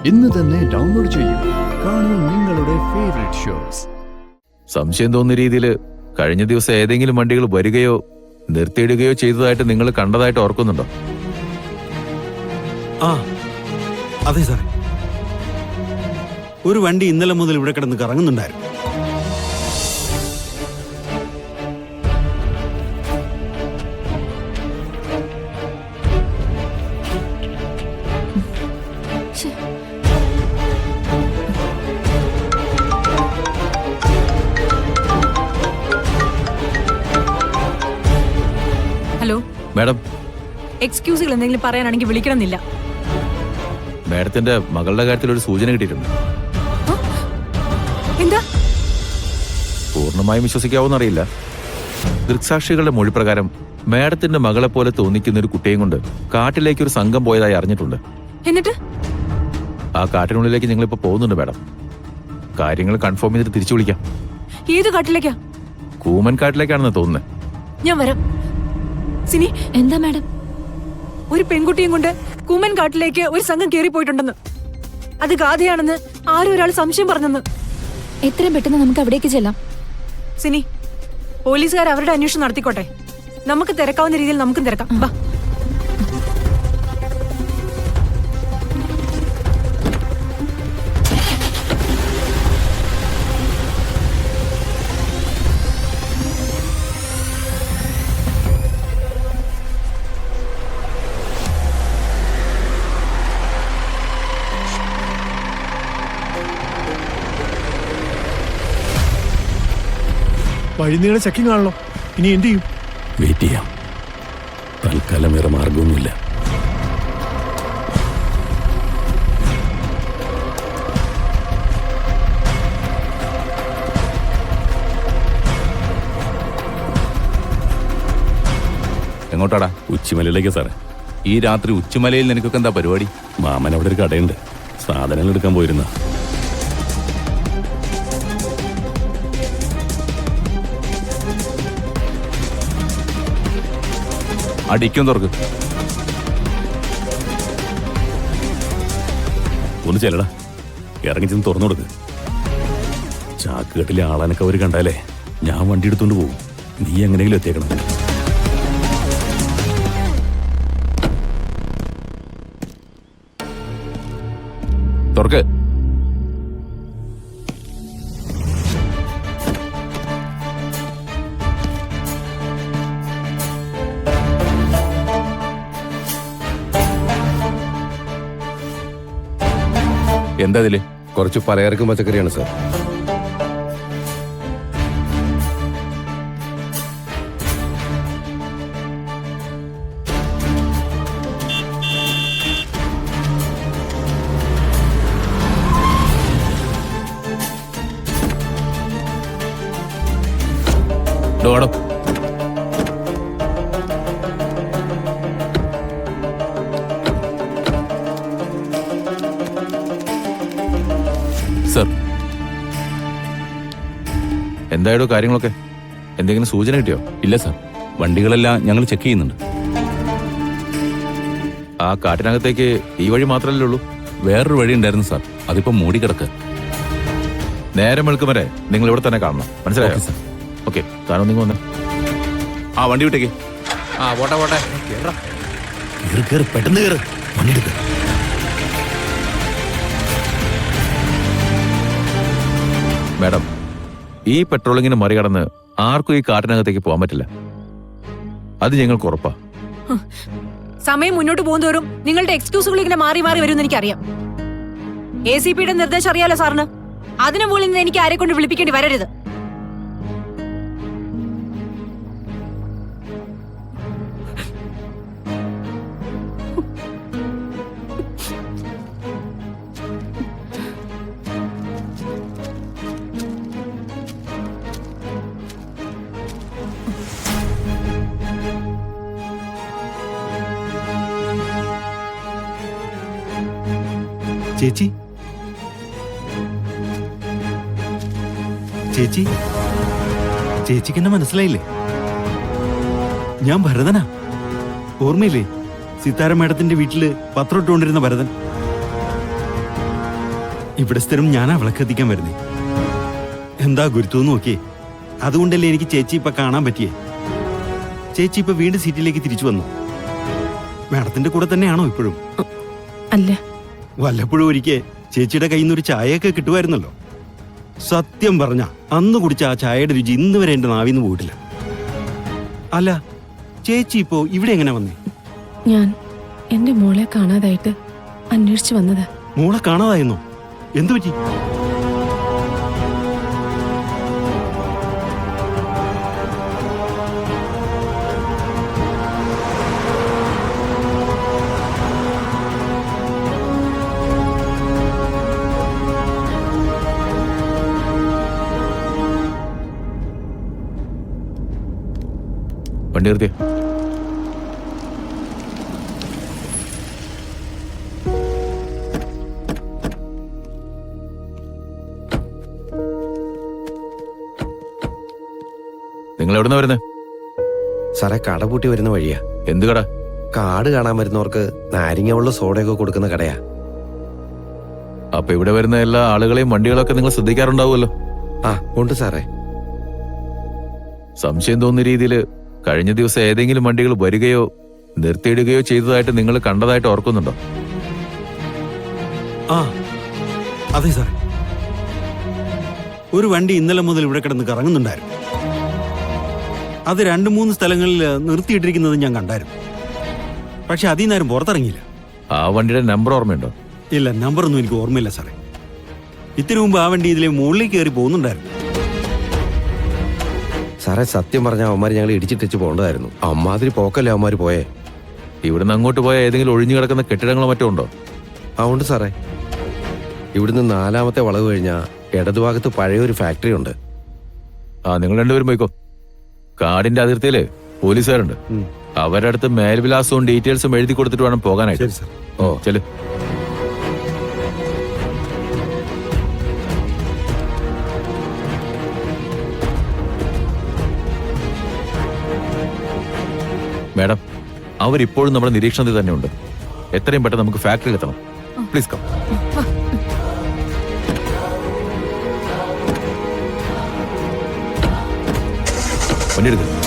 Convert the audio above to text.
ഇന്ന് തന്നെ ഡൗൺലോഡ് ചെയ്യൂ. കാണൂ നിങ്ങളുടെ ഫേവറേറ്റ് ഷോസ്. സംശയം തോന്നുന്ന രീതിയിൽ കഴിഞ്ഞ ദിവസം ഏതെങ്കിലും വണ്ടികൾ വരികയോ നിർത്തിയിടുകയോ ചെയ്തതായിട്ട് നിങ്ങൾ കണ്ടതായിട്ട് ഓർക്കുന്നുണ്ടോ? ആ അതെ സാർ, ഒരു വണ്ടി ഇന്നലെ മുതൽ ഇവിടെ കിടന്ന് കറങ്ങുന്നുണ്ടായിരുന്നു. ഹലോ മാഡം, എക്സ്ക്യൂസുകൾ എന്തെങ്കിലും പറയാനാണെങ്കിൽ വിളിക്കണമെന്നില്ല. മാഡത്തിന്റെ മകളുടെ കാര്യത്തിൽ ഒരു സൂചന കിട്ടിയിട്ടുണ്ട്. എന്താ? പൂർണ്ണമായും വിശ്വസിക്കാവോന്നറിയില്ല. ദൃക്സാക്ഷികളുടെ മൊഴി പ്രകാരം മാഡത്തിന്റെ മകളെ പോലെ തോന്നിക്കുന്ന ഒരു കുട്ടിയും കൊണ്ട് കാട്ടിലേക്ക് ഒരു സംഘം പോയതായി അറിഞ്ഞിട്ടുണ്ട്. എന്നിട്ട് ആ കാട്ടിനുള്ളിലേക്ക് ഞങ്ങളിപ്പോ പോകുന്നുണ്ട് മാഡം. കാര്യങ്ങൾ കൺഫേം ചെയ്തിട്ട് തിരിച്ചു വിളിക്കാം. ഏത് കാട്ടിലേക്കാ? കൂമൻ കാട്ടിലേക്കാണെന്ന് തോന്നുന്നത്. ഞാൻ വരാം. സിനി, എന്താ മാഡം? ഒരു പെൺകുട്ടിയും കൊണ്ട് കൂമൻ കാട്ടിലേക്ക് ഒരു സംഘം കേറി പോയിട്ടുണ്ടെന്ന്. അത് ഗാഥയാണെന്ന് ആരും ഒരാൾ സംശയം പറഞ്ഞെന്ന്. എത്രയും പെട്ടെന്ന് നമുക്ക് അവിടേക്ക് ചെല്ലാം. സിനി, പോലീസുകാർ അവരുടെ അന്വേഷണം നടത്തിക്കോട്ടെ. നമുക്ക് തിരക്കാവുന്ന രീതിയിൽ നമുക്കും തിരക്കാം. ബാ. വഴിനീളെ ചെക്കിംഗ് ആണല്ലോ. ഇനി എന്ത് ചെയ്യും? വെയിറ്റ് ചെയ്യാം. തൽക്കാലം വേറെ മാർഗമൊന്നുമില്ല. എങ്ങോട്ടാടാ? ഉച്ചിമലയിലേക്ക് സാറേ. ഈ രാത്രി ഉച്ചിമലയിൽ നിനക്കൊക്കെ എന്താ പരിപാടി? മാമൻ അവിടെ ഒരു കടയുണ്ട്, സാധനങ്ങൾ എടുക്കാൻ പോയിരുന്ന. അടിക്കും തുറക്ക്. ഒന്ന് ചെല്ലടാ, ഇറങ്ങി ചെന്ന് തുറന്നു കൊടുക്ക്. ചാക്കുകെട്ടിലെ ആളാനൊക്കെ അവർ കണ്ടാലേ ഞാൻ വണ്ടി എടുത്തോണ്ട് പോകും. നീ എങ്ങനെയെങ്കിലും എത്തിയേക്കണം. തുറക്ക്. എന്താ ഇതില്? കുറച്ച് പലചരക്കും പച്ചക്കറിയാണ് സാർ. ഡോടോ. സർ, എന്തായാലും കാര്യങ്ങളൊക്കെ? എന്തെങ്കിലും സൂചന കിട്ടിയോ? ഇല്ല സാർ, വണ്ടികളെല്ലാം ഞങ്ങൾ ചെക്ക് ചെയ്യുന്നുണ്ട്. ആ കാട്ടിനകത്തേക്ക് ഈ വഴി മാത്രമല്ലേ ഉള്ളൂ? വേറൊരു വഴി ഉണ്ടായിരുന്നു സാർ, അതിപ്പോ മൂടിക്കിടക്ക്. നേരം വെളുക്കും വരെ നിങ്ങൾ ഇവിടെ തന്നെ കാണണം, മനസ്സിലായോ? ഓക്കെ, താനോ നിങ്ങൾ വന്നേ. ആ വണ്ടി വിട്ടേക്ക്. ആ പോട്ടെ പോട്ടെ. പെട്ടെന്ന് കയറ്, വണ്ടി എടുക്ക. മാഡം, ഈ പെട്രോളിങ്ങിന് മറികടന്ന് ആർക്കും ഈ കാട്ടിനകത്തേക്ക് പോകാൻ പറ്റില്ല. അത് ഞങ്ങൾക്ക് ഉറപ്പാ. സമയം മുന്നോട്ട് പോകുന്തോറും നിങ്ങളുടെ എക്സ്ക്യൂസുകൾ ഇങ്ങനെ മാറി മാറി വരുമെന്ന് എനിക്കറിയാം. ACPയുടെ നിർദ്ദേശം അറിയാലോ സാറിന്. അതിനു മുകളിൽ നിന്ന് എനിക്ക് ആരെ കൊണ്ട് വിളിപ്പിക്കേണ്ടി വരരുത്. ചേച്ചി, ചേച്ചി, ചേച്ചിക്ക് എന്നെ മനസ്സിലായില്ലേ? ഞാൻ ഭരതനാ. ഓർമ്മയില്ലേ സിത്താര മാഡത്തിന്റെ വീട്ടില് പത്രം ഇട്ടുകൊണ്ടിരുന്ന ഭരതൻ? ഇവിടെ സ്ഥിരം ഞാനാ വിളക്കെത്തിക്കാൻ വരുന്നേ. എന്താ ഗുരുത്വം നോക്കിയേ. അതുകൊണ്ടല്ലേ എനിക്ക് ചേച്ചി ഇപ്പൊ കാണാൻ പറ്റിയേ. ചേച്ചി ഇപ്പൊ വീണ്ടും സീറ്റിലേക്ക് തിരിച്ചു വന്നു. മാഡത്തിന്റെ കൂടെ തന്നെയാണോ ഇപ്പോഴും? അല്ല. വല്ലപ്പോഴും ഒരിക്കൽ ചേച്ചിയുടെ കയ്യിൽ നിന്ന് ഒരു ചായയൊക്കെ കിട്ടുമായിരുന്നല്ലോ. സത്യം പറഞ്ഞ അന്ന് കുടിച്ച ആ ചായയുടെ രുചി ഇന്ന് വരെ എന്റെ നാവിന്ന് പോയിട്ടില്ല. അല്ല, ചേച്ചി ഇപ്പോ ഇവിടെ എങ്ങനെ വന്നേ? ഞാൻ എന്റെ മോളെ കാണാതായിട്ട് അന്വേഷിച്ചു വന്നതാ. മോളെ കാണാതായിരുന്നോ? എന്തു പറ്റി? വണ്ടി നിർത്തിയേ. നിങ്ങൾ എവിടുന്ന വരുന്നേ? സാറേ, കട പൂട്ടി വരുന്ന വഴിയാ. എന്ത് കട? കാട് കാണാൻ വരുന്നവർക്ക് നാരങ്ങ വെള്ള സോഡയൊക്കെ കൊടുക്കുന്ന കടയാ. അപ്പൊ ഇവിടെ വരുന്ന എല്ലാ ആളുകളെയും വണ്ടികളൊക്കെ നിങ്ങൾ ശ്രദ്ധിക്കാറുണ്ടാവുമല്ലോ. ആ, ഉണ്ട് സാറേ. സംശയം തോന്നുന്ന രീതിയിൽ കഴിഞ്ഞ ദിവസം ഏതെങ്കിലും വണ്ടികൾ വരികയോ നിർത്തിയിടുകയോ ചെയ്തതായിട്ട് നിങ്ങൾ കണ്ടതായിട്ട് ഓർക്കുന്നുണ്ടോ? ആ, അതെ സാർ. ഒരു വണ്ടി ഇന്നലെ മുതൽ ഇവിടെ കിടന്ന് കറങ്ങുന്നുണ്ടായിരുന്നു. അത് 2-3 സ്ഥലങ്ങളിൽ നിർത്തിയിട്ടിരിക്കുന്നത് ഞാൻ കണ്ടായിരുന്നു. പക്ഷെ അതിൽ നിന്നാരും പുറത്തിറങ്ങിയില്ല. ആ വണ്ടിയുടെ നമ്പർ ഓർമ്മയുണ്ടോ? ഇല്ല, നമ്പറൊന്നും എനിക്ക് ഓർമ്മയില്ല സാറേ. ഇത്തിരി മുമ്പ് ആ വണ്ടി ഇതിലെ മുകളിൽ കയറി പോകുന്നുണ്ടായിരുന്നു. സാറേ, സത്യം പറഞ്ഞ അവന്മാർ ഞങ്ങൾ ഇടിച്ചിട്ടിച്ച് പോകേണ്ടതായിരുന്നു. അമ്മാതിരി പോക്കല്ലേ അവന്മാർ പോയേ. ഇവിടുന്ന് അങ്ങോട്ട് പോയ ഏതെങ്കിലും ഒഴിഞ്ഞു കിടക്കുന്ന കെട്ടിടങ്ങളോ മറ്റോ ഉണ്ടോ? ആ, ഉണ്ട് സാറേ. ഇവിടുന്ന് 4ാമത്തെ വളവ് കഴിഞ്ഞാൽ ഇടതുഭാഗത്ത് പഴയൊരു ഫാക്ടറി ഉണ്ട്. ആ, നിങ്ങൾ രണ്ടുപേരും പോയിക്കോ. കാടിന്റെ അതിർത്തിയില് പോലീസുകാരുണ്ട്. അവരുടെ അടുത്ത് മേൽവിലാസവും ഡീറ്റെയിൽസും എഴുതി കൊടുത്തിട്ട് വേണം പോകാനായിട്ട്. ശരി സാർ. ഓ, ചെല്. മാഡം, അവരിപ്പോഴും നമ്മുടെ നിരീക്ഷണത്തിൽ തന്നെ ഉണ്ട്. എത്രയും പെട്ടെന്ന് നമുക്ക് ഫാക്ടറിയിൽ എത്തണം. Please come. വണ്ടി എടുക്കുക.